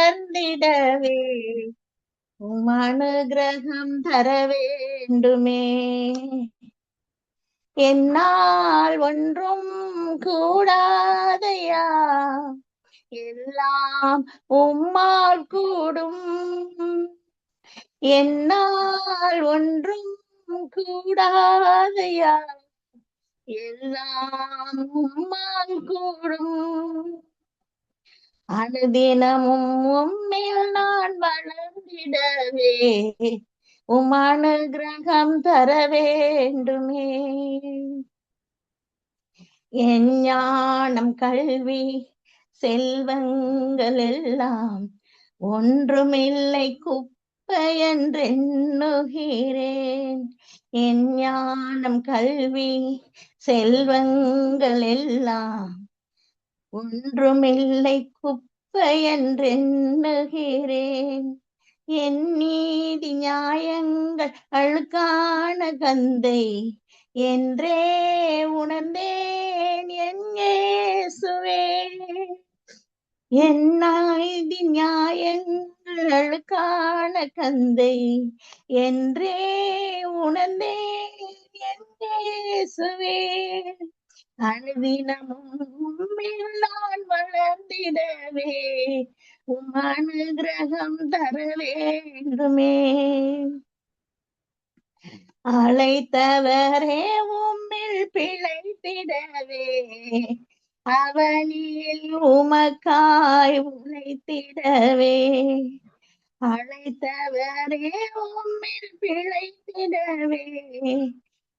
வளர்ந்திடவே அனுகிரகம் தர வேண்டுமே. என்னால் ஒன்றும் கூடாதையா, எல்லாம் உம்மால் கூடும். என்னால் ஒன்றும் கூடாதையா, எல்லாம் உம்மால் கூடும். அனுதினமும் உம்மில் நான் வளர்ந்திடவே அனுகிரகம் தர வேண்டுமே. என் ஞானம் கல்வி செல்வங்கள் எல்லாம் ஒன்றுமில்லை குப்பை என்றெண்ணுகிறேன். என் ஞானம் கல்வி செல்வங்கள் எல்லாம் ஒன்றுமில்லை குப்பை என்றெண்ணுகிறேன். என் நீதி நியாயங்கள் அழுக்கான கந்தை என்றே உணர்ந்தேன் என் இயேசுவே. என் நீதி நியாயங்கள் அழுக்கான கந்தை என்றே உணர்ந்தேன் என் இயேசுவே. அனுதினமும் உம்மில் நான் வளர்ந்திடவே அனுகிரகம் தர வேண்டுமே. அழைத்தவரே உம்மில் பிழைத்திடவே அவனில் உமக்காய் உழைத்திடவே. அழைத்தவரே உம்மில் பிழைத்திடவே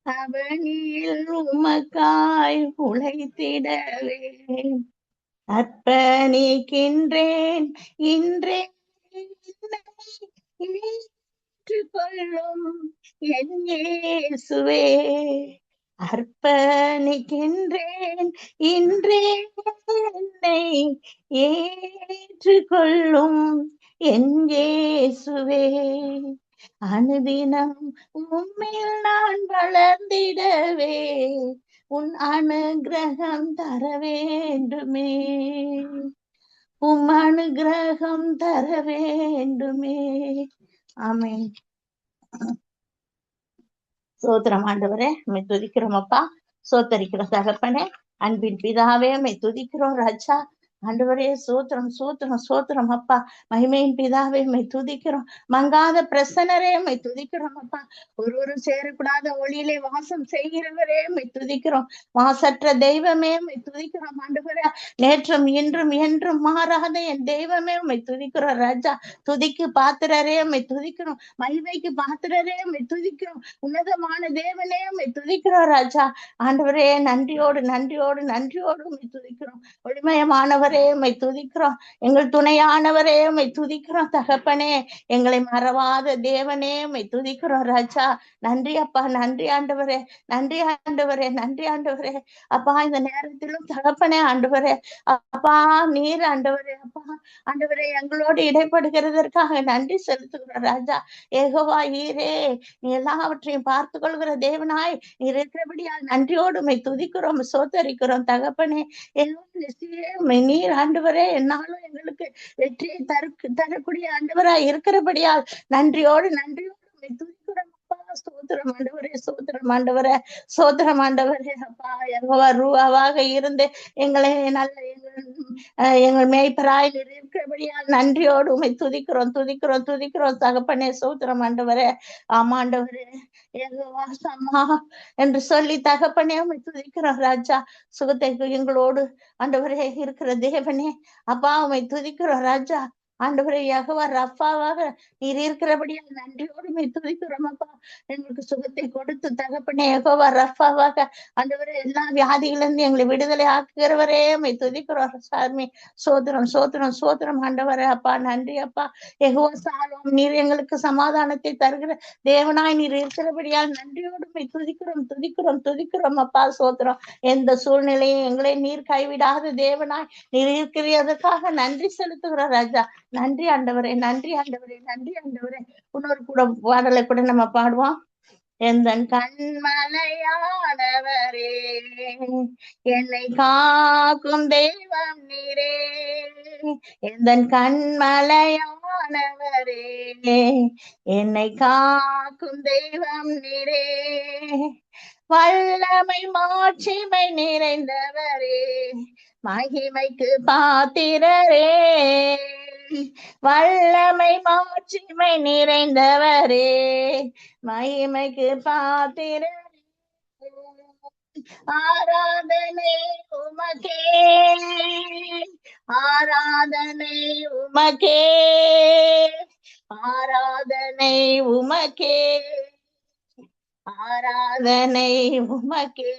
அவனில் உமக்காய் உழைத்திடவே. அர்ப்பணிக்கின்றேன் இன்றே ஏற்றுக்கொள்ளும் என் இயேசுவே. அர்ப்பணிக்கின்றேன் இன்றே என்னை ஏற்றுக்கொள்ளும் என் இயேசுவே. அனுதினம் உம்மில் நான் வளர்ந்திடவே உன் அனுகிரகம் தர வேண்டுமே. அனுகிரகம் தர வேண்டுமே. ஆமென். சோத்திரம் ஆண்டவரே, உம்மை துதிக்கிறோம் அப்பா. சோத்தரிக்கிறோம் தகப்பனே, அன்பின் பிதாவே, உம்மை துதிக்கிறோம் ராஜா. ஆண்டவரே சோத்திரம் சோத்திரம் சோத்திரம் அப்பா. மகிமையின் பிதாவே, உம்மை துதிக்கிறோம். மங்காத பிரசன்னரே, உம்மை துதிக்கிறோம் அப்பா. ஒருவரும் சேரக்கூடாத ஒளியிலே வாசம் செய்கிறவரே, உம்மை துதிக்கிறோம். மாசற்ற தெய்வமே, உம்மை துதிக்கிறோம் ஆண்டவரே. நேற்றும் இன்றும் என்றும் மாறாத என் தெய்வமே, உம்மை துதிக்கிறோம் ராஜா. துதிக்கு பாத்திரரே, உம்மை துதிக்கிறோம். மகிமைக்கு பாத்திரரே, உம்மை துதிக்கிறோம். உன்னதமான தேவனே, உம்மை துதிக்கிறோம் ராஜா. ஆண்டவரே நன்றியோடு நன்றியோடு நன்றியோடு உம்மை துதிக்கிறோம். ஒளிமயமானவரே, உம்மை துதிக்கிறோம். எங்கள் துணையானவரே, உம்மை துதிக்கிறோம் தகப்பனே. எங்களை மறவாத தேவனே, உம்மை துதிக்கிறோம் ராஜா. நன்றி அப்பா, நன்றி ஆண்டவரே, நன்றி ஆண்டவரே, நன்றி ஆண்டவரே. அப்பா இந்த நேரத்திலும் தகப்பனே ஆண்டவரே, அப்பா நீர் ஆண்டவரே, அப்பா ஆண்டவரே எங்களோடு இடைப்படுகிறதற்காக நன்றி செலுத்துகிறோம் ராஜா. யெகோவா ஈரே, நீ எல்லாவற்றையும் பார்த்து கொள்கிற தேவனாய் நீர் இருக்கிறபடியால் நன்றியோடு உம்மை துதிக்கிறோம், சோத்தரிக்கிறோம் தகப்பனே. நீர் ஆண்டவரே என்னாலும் எங்களுக்கு வெற்றியை தரக்கூடிய ஆண்டவராய் இருக்கிறபடியால் நன்றியோடு நன்றியோடு உம்மை துதிக்கிறோம் அப்பா. ஸ்தோத்திரம் ஆண்டவரே, ஸ்தோத்திரம் ஆண்டவரே, ஸ்தோத்திரம் ஆண்டவரே. அப்பா யெகோவா ரூவாவாக இருந்து எங்களை நல்ல எங்கள் மேய்ப்பராய் இருக்கிறபடியால் நன்றியோடு உம்மை துதிக்கிறோம் துதிக்கிறோம் துதிக்கிறோம் தகப்பனே. ஸ்தோத்திரம் ஆண்டவரே. ஆமா ஆண்டவரே, யெகோவா சம்மா என்று சொல்லி தகப்பனே உம்மை துதிக்கிறோம் ராஜா. சுகத்தை எங்களோடு ஆண்டவரே இருக்கிற தேவனே, அப்பா உம்மை துதிக்கிறோம் ராஜா. ஆண்டவரே யெகோவா ரஃபாவாக நீர் இருக்கிறபடியால் நன்றியோடு உம்மை துதிக்கிறோம் அப்பா. எங்களுக்கு சுகத்தை கொடுத்து தகப்பனே யெகோவா ரஃபாவாக ஆண்டவரே எல்லா வியாதிகளிலிருந்து எங்களை விடுதலை ஆக்குகிறவரே உம்மை துதிக்கிறோம் சாமி. சோத்திரம் சோத்திரம் சோத்திரம் ஆண்டவரே. அப்பா நன்றி அப்பா. யெகோவா சாலோம், நீர் எங்களுக்கு சமாதானத்தை தருகிற தேவனாய் நீர் இருக்கிறபடியால் நன்றியோடு உம்மை துதிக்கிறோம் துதிக்கிறோம் துதிக்கிறோம் அப்பா. சோத்திரம். எந்த சூழ்நிலையும் எங்களை நீர் கைவிடாத தேவனாய் நீர் இருக்கிறதற்காக நன்றி செலுத்துகிறோம் ராஜா. நன்றி ஆண்டவரே, நன்றி ஆண்டவரே, நன்றி ஆண்டவரே. இன்னொரு கூட பாடலை கூட நம்ம பாடுவோம். எந்தன் கண்மலையானவரே, என்னை காக்கும் தெய்வம் நீரே. எந்தன் கண்மலையானவரே, என்னை காக்கும் தெய்வம் நீரே. வல்லமை மாட்சிமை நிறைந்தவரே, மகிமைக்கு பாத்திரரே. வல்லமை மாட்சிமை நிறைந்தவரே, மகிமைக்கு பாத்திரரே. ஆராதனை உமக்கே, ஆராதனை உமக்கே, ஆராதனை உமக்கே, ஆராதனை உமக்கே.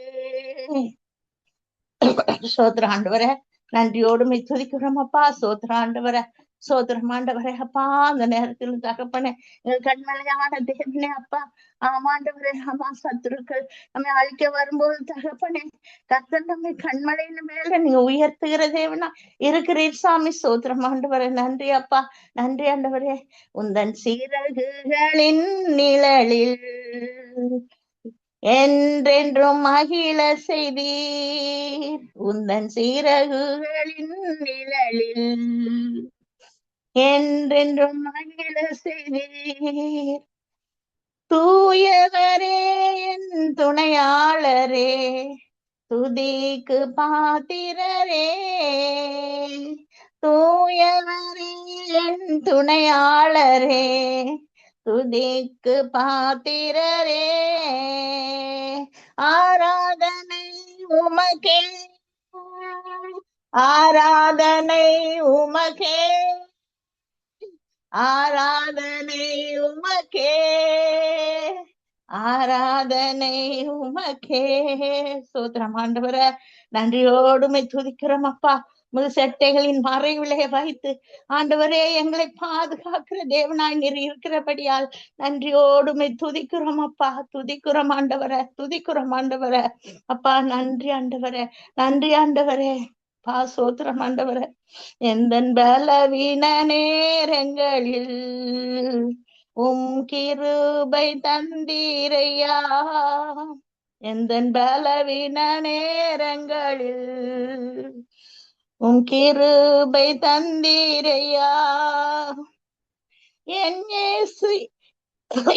சோத்திர ஆண்டவரே, நன்றியோடு துதிக்கிறோம் அப்பா. சோத்திர ஆண்டவரே, சோத்திரம் ஆண்டவரே அப்பா. அந்த நேரத்தில் தகப்பனே, எங்கள் கண்மலையான தேவனே அப்பா, ஆமாண்டவரே, ஆமா, சத்துருக்கள் நம்மை அழிக்க வரும்போது தகப்பனே, கர்த்தர் நம்மை கண்மலையின் மேல நீங்க உயர்த்துகிற தேவனா இருக்கிறீர் சாமி. சோத்திரம் ஆண்டவரே, நன்றி அப்பா, நன்றி ஆண்டவரே. உந்தன் சீரகுகளின் நிழலில் என்றென்றும் மகிழ செய்தீர். உந்தன் சீரகுகளின் நிழலில் என்றென்றும் மகிழ செய்தீர். தூயவரே என் துணையாளரே, துதிக்கு பாத்திரரே. தூயவரே என் துணையாளரே, துதிக்கு பாத்திரரே. ஆராதனை உமக்கே, ஆராதனை உமக்கே, ஆராதனை உமக்கே, ஆராதனை உமக்கே. சோத்திரம் ஆண்டவரே, நன்றியோடுமை துதிக்கிறோம் அப்பா. முழு செட்டைகளின் மறைவிலே வைத்து ஆண்டவரே எங்களை பாதுகாக்கிற தேவனாய் நீர் இருக்கிறபடியால் நன்றியோடுமை துதிக்கிறோம் அப்பா. துதிக்கிறோம் ஆண்டவரே, துதிக்கிறோம் ஆண்டவரே அப்பா. நன்றி ஆண்டவரே, நன்றி ஆண்டவரே பா. சோத்திரம் ஆண்டவரே. எந்தன் பலவீன நேரங்களில் கிருபை தந்தீரையா. எந்தன் பலவீன நேரங்களில் கிருபை தந்தீரையா. என்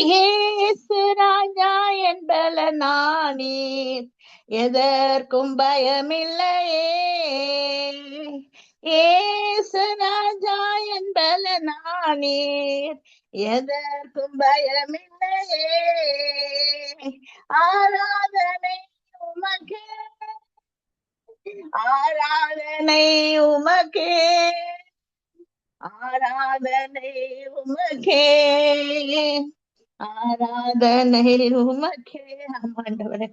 இயேசு ராஜா என் பலனானீர், எதற்கும் பயமில்லையே. ஏசு ராஜா என் பலனானீர், எதற்கும் பயமில்லையே. ஆராதனை உமக்கே, ஆராதனை உமக்கே, ஆராதனை உமக்கே, ஆராதனை உமக்கே. ஆமாண்டவரே,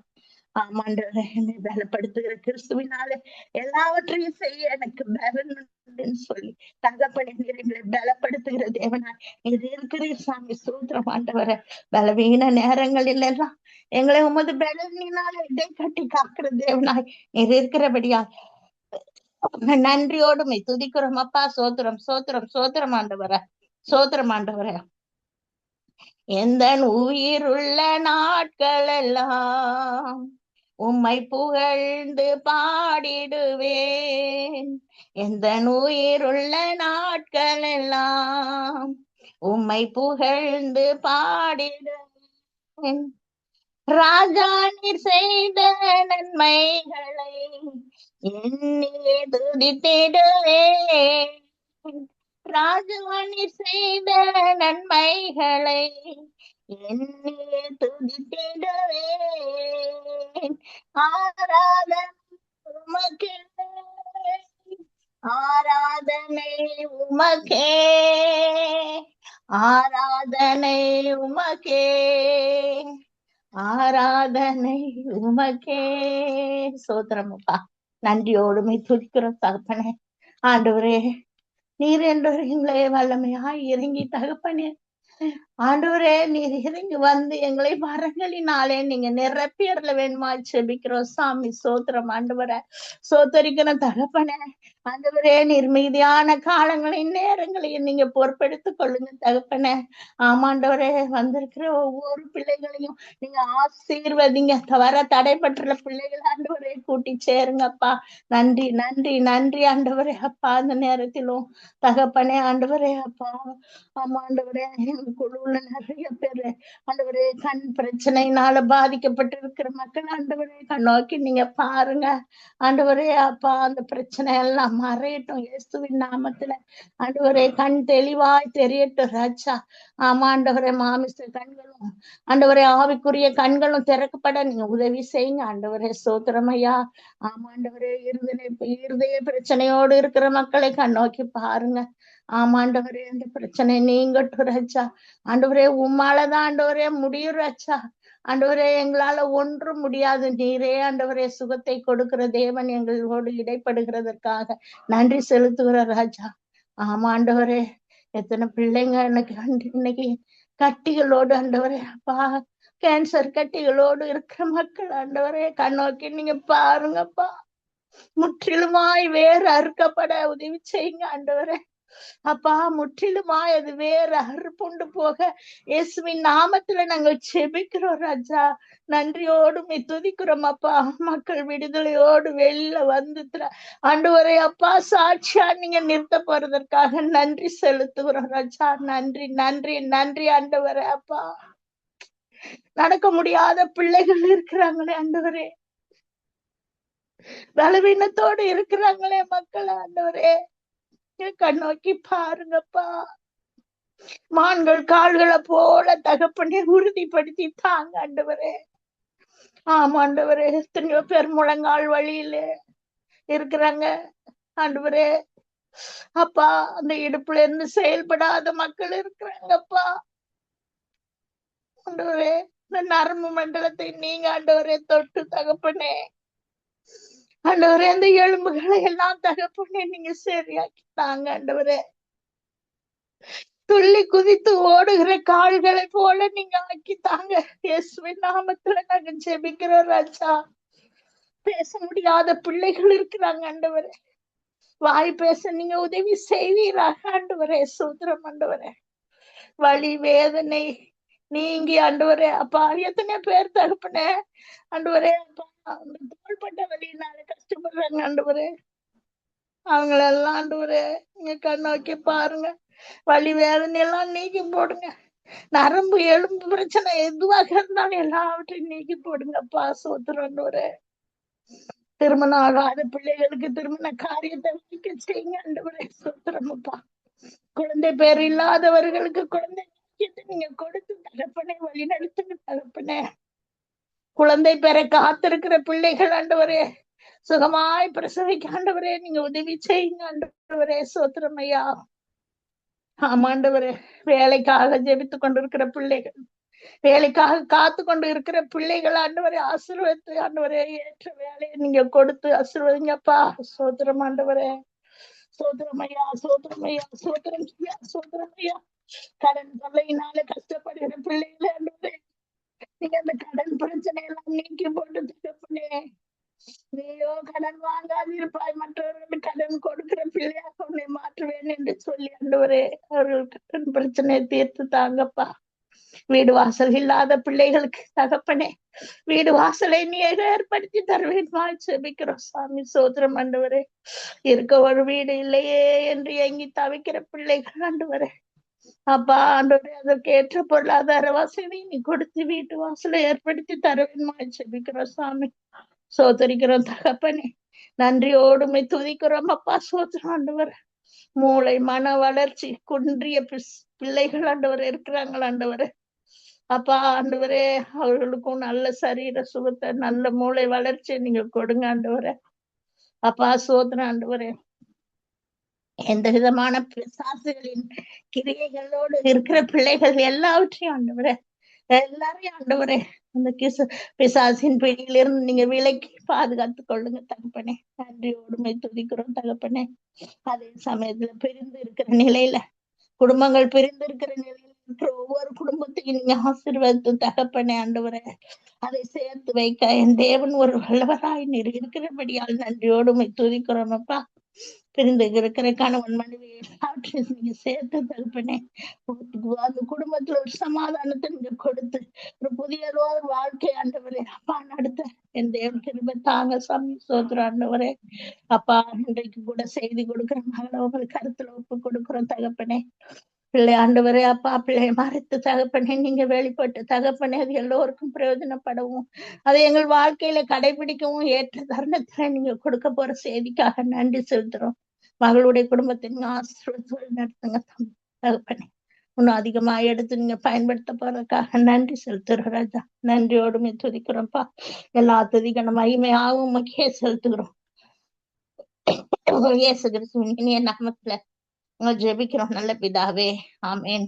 ஆமாண்டவரே, என்னை பலப்படுத்துகிற கிறிஸ்துவினாலே எல்லாவற்றையும் செய்ய எனக்கு பலன் சொல்லி தகப்பனே நீர் எங்களை பலப்படுத்துகிற தேவனா நீர் இருக்கிறீர் சாமி. சூத்திரம் ஆண்டவரே, பலவீன நேரங்களில் எல்லாம் எங்களை உமது பலனினால இடை கட்டி காக்கிற தேவனாய் நீர் இருக்கிறபடியா நன்றியோடுமை துதிக்கிறோம் அப்பா. சோத்திரம், சோத்திரம், சோத்திரம் ஆண்டவரே, சோத்திரம் ஆண்டவரே. எந்த உயிருள்ள நாட்கள் எல்லாம் உம்மை புகழ்ந்து பாடிடுவேன். எந்த உயிருள்ள நாட்கள் எல்லாம் உம்மை புகழ்ந்து பாடிடுவேன். ராஜா நீர் செய்த நன்மைகளை எண்ணியே துதித்திடுவேன். ராஜா நீர் செய்த நன்மைகளை எண்ணியே துதித்திடுவேன். ஆராதனை உமக்கே, ஆராதனை உமக்கே, ஆராதனை உமக்கே, ஆராதனை உமக்கே. சோத்திரமப்பா, நன்றியோடுமை துதிக்கிறோம் தகப்பனே. ஆண்டவரே, நீர் என்றவர்களே வல்லமையா இறங்கி தகப்பனே ஆண்டவரே, நீர் இறங்கி வந்து எங்களை வரங்களினாலே நீங்க நிரப்பியறல வேணுமா செபிக்கிறோம் சாமி. சோத்திரம் ஆண்டவரே, சோத்தரிக்கிற தகப்பனே. ஆண்டவரே, நீர் மீதியான காலங்களையும் நேரங்களையும் நீங்க பொறுப்பெடுத்துக் கொள்ளுங்க தகப்பனே. ஆமாண்டவரே, வந்திருக்கிற ஒவ்வொரு பிள்ளைகளையும் நீங்க ஆசீர்வதிங்க. வர தடைப்பட்டுள்ள பிள்ளைகள் ஆண்டவரே கூட்டி சேருங்கப்பா. நன்றி நன்றி நன்றி ஆண்டவரே அப்பா. அந்த நேரத்திலும் தகப்பனே ஆண்டவரே அப்பா. ஆமா ஆண்டவரே, எங்க குழுவுல நிறைய பேரு ஆண்டவரே கண் பிரச்சனையினால பாதிக்கப்பட்டு இருக்கிற மக்கள் ஆண்டவரே கண்ணோக்கி நீங்க பாருங்க ஆண்டவரே அப்பா. அந்த பிரச்சனை எல்லாம் மறையட்டும் இயேசுவின் நாமத்துல. ஆண்டவரே, கண் தெளிவாய் தெரியட்டும் ராஜா. ஆமா ஆண்டவரே, மாமிச கண்களும் ஆண்டவரே ஆவிக்குரிய கண்களும் திறக்கப்பட நீங்க உதவி செய்யுங்க ஆண்டவரே. சோத்திரமையா. ஆமா ஆண்டவரே, இருதய பிரச்சனையோடு இருக்கிற மக்களை கண்ணோக்கி பாருங்க. ஆமாண்டவரே, அந்த பிரச்சனை நீங்கட்டும் ராஜா. ஆண்டவரே, உம்மாலதான் ஆண்டவரே முடியும் ராஜா. ஆண்டவரே, எங்களால ஒன்றும் முடியாது. நீரே ஆண்டவரே சுகத்தை கொடுக்கிற தேவன் எங்களோடு இடைப்படுகிறதற்காக நன்றி செலுத்துகிற ராஜா. ஆமா ஆண்டவரே, எத்தனை பிள்ளைங்க இன்னைக்கு கட்டிகளோடு ஆண்டவரே அப்பா, கேன்சர் கட்டிகளோடு இருக்கிற மக்கள் ஆண்டவரே கண்ணோக்கி நீங்க பாருங்கப்பா. முற்றிலுமாய் வேறு அறுக்கப்பட உதவி செய்யுங்க ஆண்டவரே அப்பா. முற்றிலுமாய் அது வேற அறுப்புண்டு போக இயேசுவின் நாமத்துல நாங்க செபிக்கிறோம் ராஜா. நன்றியோடு துதிக்கிறோம் அப்பா. மக்கள் விடுதலையோடு வெளியில வந்து ஆண்டவரே அப்பா சாட்சியா நீங்க நிறுத்த போறதற்காக நன்றி செலுத்துகிறோம் ராஜா. நன்றி நன்றி நன்றி ஆண்டவரே அப்பா. நடக்க முடியாத பிள்ளைகள் இருக்கிறாங்களே ஆண்டவரே, பலவீனத்தோடு இருக்கிறாங்களே மக்கள் ஆண்டவரே, கண்ணோக்கி பாருங்கப்பா. மான்கள் கால்களை போல தகப்பனே உறுதிப்படுத்தி தாங்க ஆண்டவரே. ஆமாண்டவரே, எத்தனையோ பேர் முழங்கால் வழியில இருக்கிறாங்க ஆண்டவரே அப்பா. அந்த இடுப்புல இருந்து செயல்படாத மக்கள் இருக்கிறாங்கப்பா ஆண்டவரே. இந்த நரம்பு மண்டலத்தை நீங்க ஆண்டவரே தொட்டு தகப்பனே ஆண்டவரே, அந்த எலும்புகளை எல்லாம் தகப்பனே நீங்க சரியாக்கி தாங்க ஆண்டவரே. துள்ளி குதித்து ஓடுகிற கால்களை போல நீங்க ஆக்கி தாங்க. இயேசுவின் நாமத்துல நாங்க ஜெபிக்கிறோம் ராஜா. பேச முடியாத பிள்ளைகள் இருக்கிறாங்க ஆண்டவரே, வாய் பேச நீங்க உதவி செய்வீராக ஆண்டவரே. சூத்திரம் ஆண்டவரே, வலி வேதனை நீங்கி ஆண்டவரே அப்பா. எத்தனை பேர் தகப்பனே ஆண்டவரே அப்பா, தோள்பட்ட வலியினால கஷ்டப்படுறாங்க ஆண்டவரே. அவங்களெல்லாம் ஆண்டவரே நீங்க கண்ணோக்கி பாருங்க. வலி வேதனை எல்லாம் நீக்கி போடுங்க. நரம்பு எலும்பு பிரச்சனை எதுவாக இருந்தாலும் எல்லாவற்றையும் நீக்கி போடுங்கப்பா. சோத்திரண்டவரே, திருமணம் ஆகாத பிள்ளைகளுக்கு திருமண காரியத்தை வைக்க செய்யுங்க ஆண்டவரே. சோத்திரமப்பா. குழந்தை பேர் இல்லாதவர்களுக்கு குழந்தை நீங்க கொடுத்து தகப்பனே வழி நடத்துங்க தகப்பனே. குழந்தை பெற காத்திருக்கிற பிள்ளைகள் ஆண்டவரே சுகமாய் பிரசவிக்க ஆண்டவரே நீங்க உதவி செய்யுங்க ஆண்டவரே. சோத்திரமையா. ஆமாண்டவரே, வேலைக்காக ஜெபித்து கொண்டிருக்கிற பிள்ளைகள், வேலைக்காக காத்து கொண்டு இருக்கிற பிள்ளைகள் ஆண்டவரே ஆசீர்வதித்து ஆண்டவரே ஏற்ற வேலையை நீங்க கொடுத்து ஆசீர்வதிங்கப்பா. சோத்திரம் ஆண்டவரே. சோத்திரமையா சோத்திரமையா சோத்திரமையா சோத்திரமையா. கடன் தொல்லையினால கஷ்டப்படுகிற பிள்ளைகளை ஆண்டவரே நீங்க அந்த கடன் பிரச்சனை எல்லாம் நீக்கி போட்டு தகப்பனே. நீயோ கடன் வாங்காதிருப்பாய், மற்றவர்கள் கடன் கொடுக்கிற பிள்ளையாக உன்னை மாற்றுவேன் என்று சொல்லி ஆண்டவரே அவர்கள் கடன் பிரச்சனையை தீர்த்து தாங்கப்பா. வீடு வாசல் இல்லாத பிள்ளைகளுக்கு தகப்பனே வீடு வாசலை நீ ஏற்படுத்தி தருவேன் செபிக்கிறோம் சாமி. சோத்திரம் ஆண்டவரே. இருக்க ஒரு வீடு இல்லையே என்று எங்கி தவிக்கிற பிள்ளைகள் ஆண்டவரே அப்பா ஆண்டவரே அதற்கு ஏற்ற பொருளாதார வசதி நீ கொடுத்து வீட்டு வாசலை ஏற்படுத்தி தருவேன் செபிக்கிறோம் சாமி. சோதரிக்கிறோம் தகப்பனே. நன்றியோடுமை துதிக்கிறோம் அப்பா. சோத்திரம் ஆண்டவர். மூளை மன வளர்ச்சி குன்றிய பிள்ளைகள் ஆண்டவர் இருக்கிறாங்கள் ஆண்டவர் அப்பா. ஆண்டவரே அவர்களுக்கும் நல்ல சரீர சுகத்தை நல்ல மூளை வளர்ச்சியை நீங்க கொடுங்க ஆண்டவரே அப்பா. சோத்திரம் ஆண்டவரே. எந்த விதமான பிசாசுகளின் கிரியைகளோடு இருக்கிற பிள்ளைகள் எல்லாவற்றையும் ஆண்டவரே எல்லாரையும் ஆண்டவரே அந்த பிசாசின் பிடியிலிருந்து நீங்க விலக்கி பாதுகாத்து கொள்ளுங்க தகப்பனே. நன்றியோடுமை துதிக்கிறோம் தகப்பனே. அதே சமயத்துல பிரிந்து இருக்கிற நிலையில குடும்பங்கள் பிரிந்து இருக்கிற நிலையில இருக்கிற ஒவ்வொரு குடும்பத்தையும் நீங்க ஆசீர்வதித்து தகப்பனே ஆண்டவரே அதை சேர்த்து வைக்க என் தேவன் ஒரு வல்லவராய் நீர் இருக்கிறபடியால் நன்றியோடு உம்மை துதிக்கிறோம் அப்பா. பிரிந்து இருக்கிற கணவன் மனைவி எல்லாவற்றையும் நீங்க சேர்த்து தகப்பனே அந்த குடும்பத்துல ஒரு சமாதானத்தை நீங்க கொடுத்து ஒரு புதிய ஒரு வாழ்க்கை ஆண்டவரே அப்பா நடத்த என் தேவன் கிருபை தாங்க சாமி சோதரம் ஆண்டவரே. அப்பா இன்றைக்கு கூட செய்தி கொடுக்கிற மகளை உங்களுக்கு கருத்துல ஒப்பு கொடுக்கிறோம் தகப்பனே. பிள்ளை ஆண்டவரே அப்பா பிள்ளையை மறைத்து தகப்பனே நீங்க வெளிப்பட்டு தகப்பனே அது எல்லோருக்கும் பிரயோஜனப்படவும் அதை எங்கள் வாழ்க்கையில கடைபிடிக்கவும் ஏற்ற தருணத்துல நீங்க கொடுக்க போற செய்திக்காக நன்றி செலுத்துறோம். மகளுடைய குடும்பத்தின் ஆசீர்வாதத்தோடு நடத்துங்க தகப்பனே. இன்னும் அதிகமா எடுத்து நீங்க பயன்படுத்த போறதுக்காக நன்றி செலுத்துறோம் ராஜா. நன்றியோடுமே துதிக்கிறோம்ப்பா. எல்லா துதிக்கான மகிமையாகவும் முக்கிய செலுத்துகிறோம். இயேசு கிறிஸ்துவின் இனிய நாமத்துல ஜெபிக்கிறோம் நல்ல பிதாவே, ஆமென்.